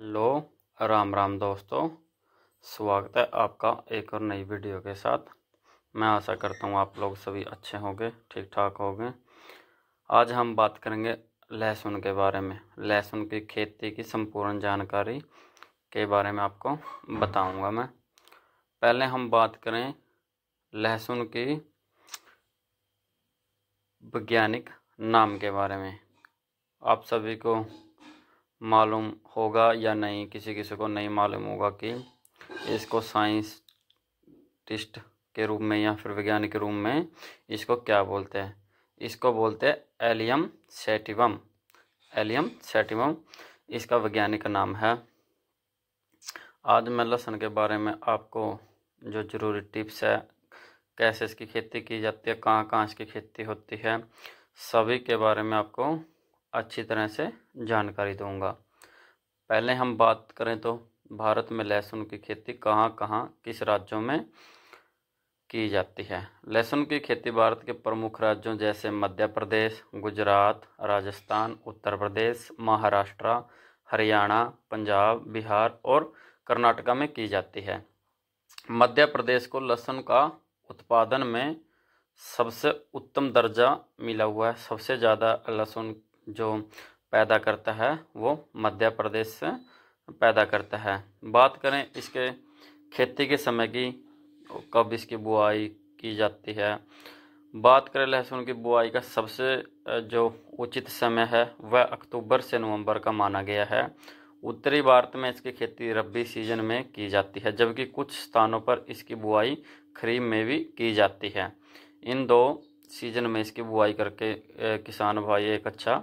लो राम राम दोस्तों, स्वागत है आपका एक और नई वीडियो के साथ। मैं आशा करता हूँ आप लोग सभी अच्छे होंगे, ठीक ठाक होंगे। आज हम बात करेंगे लहसुन के बारे में। लहसुन की खेती की संपूर्ण जानकारी के बारे में आपको बताऊंगा मैं। पहले हम बात करें लहसुन की वैज्ञानिक नाम के बारे में। आप सभी को मालूम होगा या नहीं, किसी किसी को नहीं मालूम होगा कि इसको साइंटिस्ट के रूप में या फिर वैज्ञानिक के रूप में इसको क्या बोलते हैं। इसको बोलते हैं एलियम सैटिवम। एलियम सैटिवम इसका वैज्ञानिक नाम है। आज मैं लहसुन के बारे में आपको जो ज़रूरी टिप्स है, कैसे इसकी खेती की जाती है, कहाँ कहाँ इसकी खेती होती है, सभी के बारे में आपको अच्छी तरह से जानकारी दूंगा। पहले हम बात करें तो भारत में लहसुन की खेती कहाँ कहाँ किस राज्यों में की जाती है। लहसुन की खेती भारत के प्रमुख राज्यों जैसे मध्य प्रदेश, गुजरात, राजस्थान, उत्तर प्रदेश, महाराष्ट्र, हरियाणा, पंजाब, बिहार और कर्नाटका में की जाती है। मध्य प्रदेश को लहसुन का उत्पादन में सबसे उत्तम दर्जा मिला हुआ है। सबसे ज़्यादा लहसुन जो पैदा करता है वो मध्य प्रदेश से पैदा करता है। बात करें इसके खेती के समय की, कब इसकी बुआई की जाती है। बात करें लहसुन की बुआई का सबसे जो उचित समय है वह अक्टूबर से नवंबर का माना गया है। उत्तरी भारत में इसकी खेती रबी सीजन में की जाती है, जबकि कुछ स्थानों पर इसकी बुआई खरीफ में भी की जाती है। इन दो सीजन में इसकी बुआई करके किसान भाई एक अच्छा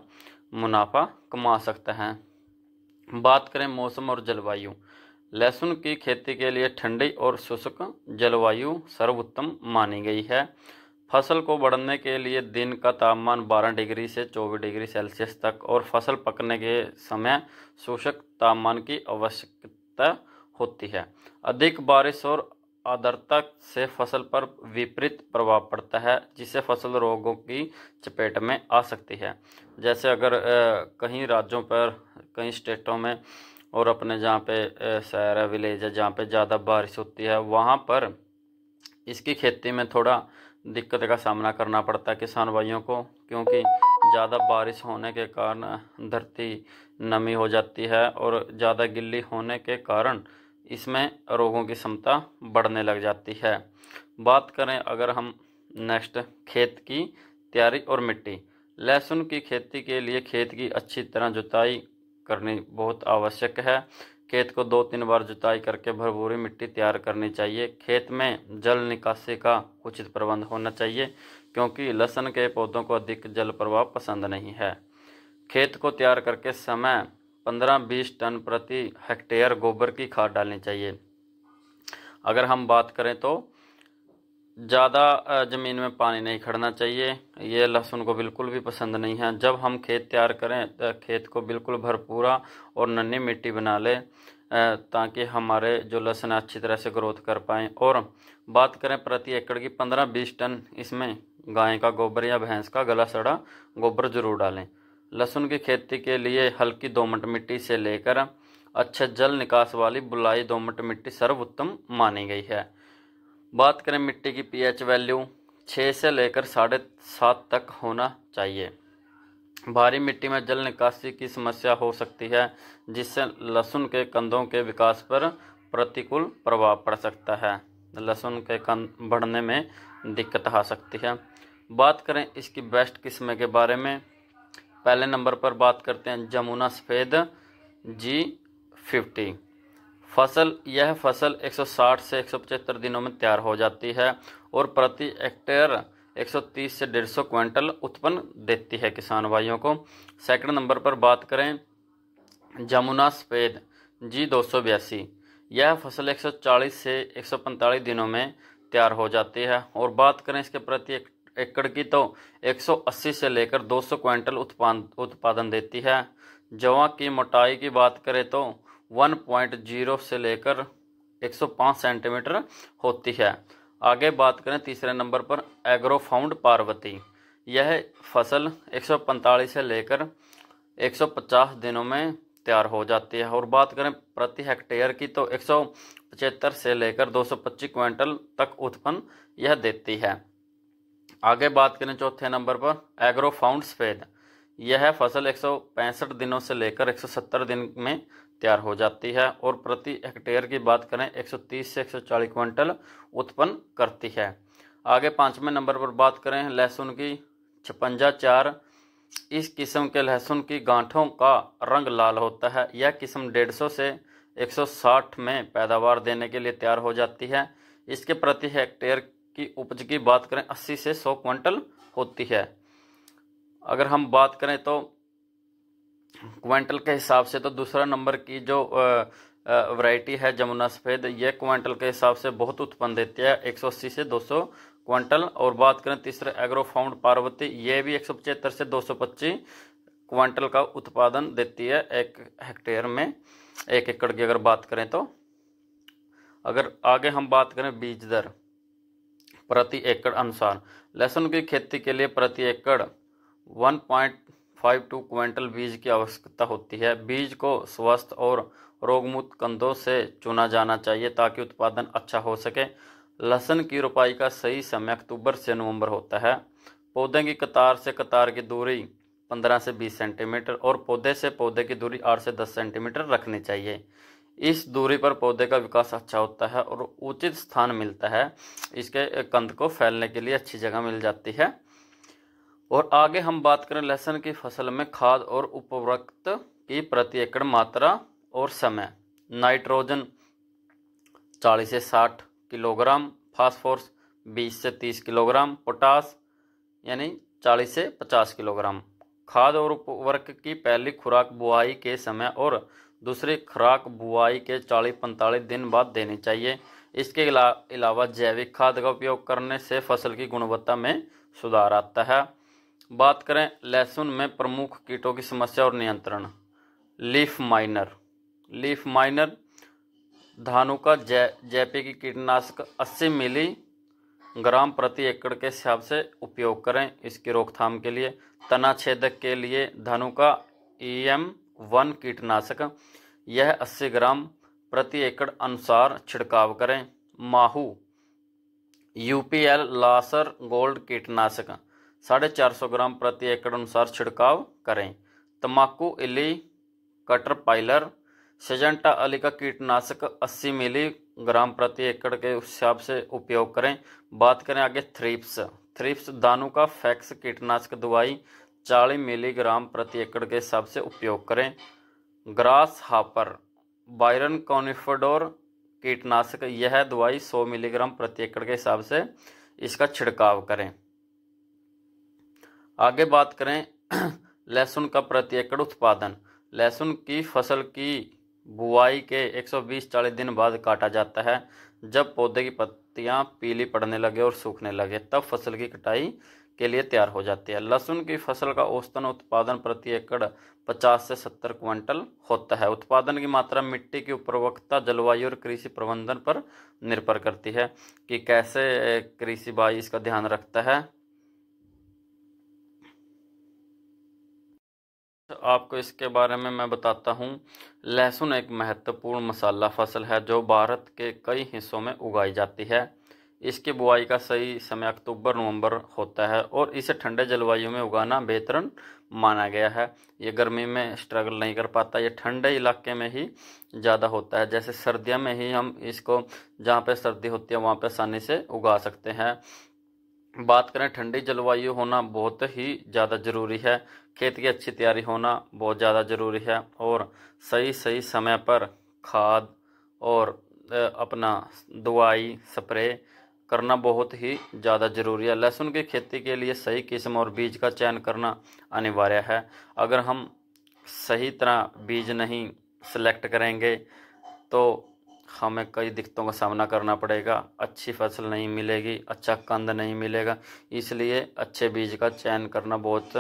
मुनाफा कमा सकते हैं। बात करें मौसम और जलवायु। लहसुन की खेती के लिए ठंडी और शुष्क जलवायु सर्वोत्तम मानी गई है। फसल को बढ़ने के लिए दिन का तापमान 12 डिग्री से 24 डिग्री सेल्सियस तक और फसल पकने के समय शुष्क तापमान की आवश्यकता होती है। अधिक बारिश और आर्द्रता से फसल पर विपरीत प्रभाव पड़ता है, जिससे फसल रोगों की चपेट में आ सकती है। जैसे अगर कहीं राज्यों पर, कई स्टेटों में और अपने जहाँ पे शहर है, विलेज है, जहाँ पे ज़्यादा बारिश होती है, वहाँ पर इसकी खेती में थोड़ा दिक्कत का सामना करना पड़ता है किसान भाइयों को, क्योंकि ज़्यादा बारिश होने के कारण धरती नमी हो जाती है और ज़्यादा गिल्ली होने के कारण इसमें रोगों की क्षमता बढ़ने लग जाती है। बात करें अगर हम नेक्स्ट खेत की तैयारी और मिट्टी। लहसुन की खेती के लिए खेत की अच्छी तरह जुताई करनी बहुत आवश्यक है। खेत को 2-3 बार जुताई करके भरपूरी मिट्टी तैयार करनी चाहिए। खेत में जल निकासी का उचित प्रबंध होना चाहिए, क्योंकि लहसुन के पौधों को अधिक जल प्रवाह पसंद नहीं है। खेत को तैयार करके समय 15-20 टन प्रति हेक्टेयर गोबर की खाद डालनी चाहिए। अगर हम बात करें तो ज़्यादा ज़मीन में पानी नहीं खड़ना चाहिए, ये लहसुन को बिल्कुल भी पसंद नहीं है। जब हम खेत तैयार करें तो खेत को बिल्कुल भरपूरा और नन्ही मिट्टी बना लें, ताकि हमारे जो लहसुन अच्छी तरह से ग्रोथ कर पाएँ। और बात करें प्रति एकड़ की 15-20 टन इसमें गाय का गोबर या भैंस का गला सड़ा गोबर जरूर डालें। लहसुन की खेती के लिए हल्की दोमट मिट्टी से लेकर अच्छे जल निकास वाली बुलाई दोमट मिट्टी सर्वोत्तम मानी गई है। बात करें मिट्टी की पीएच वैल्यू 6 से लेकर 7.5 तक होना चाहिए। भारी मिट्टी में जल निकासी की समस्या हो सकती है, जिससे लहसुन के कंदों के विकास पर प्रतिकूल प्रभाव पड़ सकता है। लहसुन के कंद बढ़ने में दिक्कत आ सकती है। बात करें इसकी बेस्ट किस्म के बारे में। पहले नंबर पर बात करते हैं जमुना सफ़ेद G50। यह फसल 160 से 175 दिनों में तैयार हो जाती है और प्रति हेक्टेयर 130 से 150 क्विंटल उत्पन्न देती है किसान भाइयों को। सेकंड नंबर पर बात करें जमुना सफ़ेद G282। यह फसल 140 से 145 दिनों में तैयार हो जाती है और बात करें इसके प्रति एकड़ की तो 180 से लेकर 200 क्विंटल उत्पादन देती है। जवां की मोटाई की बात करें तो 1.0 से लेकर 105 सेंटीमीटर होती है। आगे बात करें तीसरे नंबर पर एग्रोफाउंड पार्वती। यह फसल 145 से लेकर 150 दिनों में तैयार हो जाती है। और बात करें प्रति हेक्टेयर की तो 175 से लेकर 225 क्विंटल तक उत्पन्न यह देती है। आगे बात करें चौथे नंबर पर एग्रोफाउंड सफेद। यह फसल 165 दिनों से लेकर 170 दिन में तैयार हो जाती है और प्रति हेक्टेयर की बात करें 130 से 140 क्विंटल उत्पन्न करती है। आगे पांचवें नंबर पर बात करें लहसुन की 56-4। इस किस्म के लहसुन की गांठों का रंग लाल होता है। यह किस्म 150 से 160 में पैदावार देने के लिए तैयार हो जाती है। इसके प्रति हेक्टेयर की उपज की बात करें 80 से 100 क्विंटल होती है। अगर हम बात करें तो क्विंटल के हिसाब से तो दूसरा नंबर की जो वैरायटी है जमुना सफ़ेद, यह क्विंटल के हिसाब से बहुत उत्पन्न देती है 180 से 200 क्विंटल। और बात करें तीसरा एग्रोफाउंड पार्वती, ये भी 175 से 225 क्विंटल का उत्पादन देती है 1 हेक्टेयर में, 1 एकड़ की अगर बात करें तो। अगर आगे हम बात करें बीज दर प्रति एकड़ अनुसार, लहसुन की खेती के लिए प्रति एकड़ 1.52 क्विंटल बीज की आवश्यकता होती है। बीज को स्वस्थ और रोगमुक्त कंदों से चुना जाना चाहिए ताकि उत्पादन अच्छा हो सके। लहसुन की रोपाई का सही समय अक्टूबर से नवंबर होता है। पौधे की कतार से कतार की दूरी 15 से 20 सेंटीमीटर और पौधे से पौधे की दूरी 8 से 10 सेंटीमीटर रखनी चाहिए। इस दूरी पर पौधे का विकास अच्छा होता है और उचित स्थान मिलता है, इसके कंद को फैलने के लिए अच्छी जगह मिल जाती है। और आगे हम बात करें लहसुन की फसल में खाद और उर्वरक की प्रति एकड़ मात्रा और समय। नाइट्रोजन 40 से 60 किलोग्राम, फास्फोरस 20 से 30 किलोग्राम, पोटास यानी 40 से 50 किलोग्राम। खाद और उर्वरक की पहली खुराक बुआई के समय और दूसरी खुराक बुआई के 40-45 दिन बाद देनी चाहिए। इसके अलावा जैविक खाद का उपयोग करने से फसल की गुणवत्ता में सुधार आता है। बात करें लहसुन में प्रमुख कीटों की समस्या और नियंत्रण। लीफ माइनर धानुका जैपे की कीटनाशक 80 मिलीग्राम प्रति एकड़ के हिसाब से उपयोग करें इसकी रोकथाम के लिए। तना छेदक के लिए धानुका EM1 कीटनाशक, यह 80 ग्राम प्रति एकड़ अनुसार छिड़काव करें। माहू UPL लासर गोल्ड कीटनाशक 450 ग्राम प्रति एकड़ अनुसार छिड़काव करें। तम्बाकू इली कटर पाइलर सिजेंटा अली का कीटनाशक 80 मिलीग्राम प्रति एकड़ के हिसाब से उपयोग करें। बात करें आगे थ्रिप्स दानू का फैक्स कीटनाशक दवाई 40 मिलीग्राम प्रति एकड़ के हिसाब से उपयोग करें। ग्रास हापर बायरन कॉनिफोडोर कीटनाशक, यह दवाई 100 मिलीग्राम प्रति एकड़ के हिसाब से इसका छिड़काव करें। आगे बात करें लहसुन का प्रति एकड़ उत्पादन। लहसुन की फसल की बुआई के 120-40 दिन बाद काटा जाता है। जब पौधे की पत्तियां पीली पड़ने लगे और सूखने लगे तब फसल की कटाई के लिए तैयार हो जाती है। लहसुन की फसल का औसतन उत्पादन प्रति एकड़ 50 से 70 क्विंटल होता है। उत्पादन की मात्रा मिट्टी की उर्वरकता, जलवायु और कृषि प्रबंधन पर निर्भर करती है कि कैसे कृषि भाई इसका ध्यान रखता है। आपको इसके बारे में मैं बताता हूँ। लहसुन एक महत्वपूर्ण मसाला फसल है जो भारत के कई हिस्सों में उगाई जाती है। इसकी बुआई का सही समय अक्टूबर-नवंबर होता है और इसे ठंडे जलवायु में उगाना बेहतर माना गया है। ये गर्मी में स्ट्रगल नहीं कर पाता, ये ठंडे इलाके में ही ज़्यादा होता है। जैसे सर्दियों में ही हम इसको जहाँ पे सर्दी होती है वहाँ पे आसानी से उगा सकते हैं। बात करें ठंडी जलवायु होना बहुत ही ज़्यादा ज़रूरी है। खेत की अच्छी तैयारी होना बहुत ज़्यादा ज़रूरी है और सही समय पर खाद और अपना दवाई स्प्रे करना बहुत ही ज़्यादा ज़रूरी है। लहसुन की खेती के लिए सही किस्म और बीज का चयन करना अनिवार्य है। अगर हम सही तरह बीज नहीं सेलेक्ट करेंगे तो हमें कई दिक्कतों का सामना करना पड़ेगा, अच्छी फसल नहीं मिलेगी, अच्छा कंद नहीं मिलेगा। इसलिए अच्छे बीज का चयन करना बहुत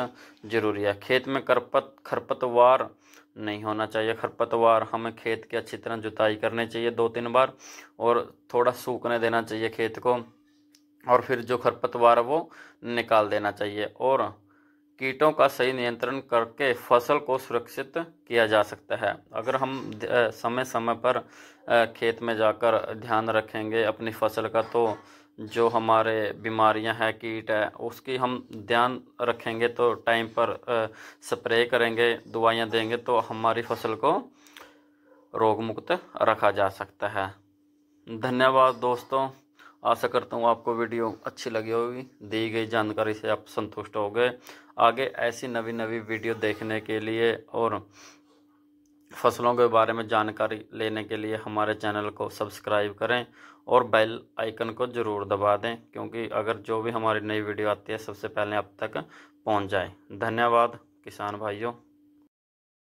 ज़रूरी है। खेत में खरपतवार नहीं होना चाहिए। खरपतवार हमें खेत की अच्छी तरह जुताई करनी चाहिए 2-3 बार और थोड़ा सूखने देना चाहिए खेत को और फिर जो खरपतवार वो निकाल देना चाहिए। और कीटों का सही नियंत्रण करके फसल को सुरक्षित किया जा सकता है। अगर हम समय समय पर खेत में जाकर ध्यान रखेंगे अपनी फसल का, तो जो हमारे बीमारियां हैं, कीट है, उसकी हम ध्यान रखेंगे, तो टाइम पर स्प्रे करेंगे, दवाइयां देंगे, तो हमारी फसल को रोग मुक्त रखा जा सकता है। धन्यवाद दोस्तों, आशा करता हूँ आपको वीडियो अच्छी लगी होगी, दी गई जानकारी से आप संतुष्ट हो गए। आगे ऐसी नवी नवी वीडियो देखने के लिए और फसलों के बारे में जानकारी लेने के लिए हमारे चैनल को सब्सक्राइब करें और बेल आइकन को ज़रूर दबा दें, क्योंकि अगर जो भी हमारी नई वीडियो आती है सबसे पहले आप तक पहुंच जाए। धन्यवाद किसान भाइयों।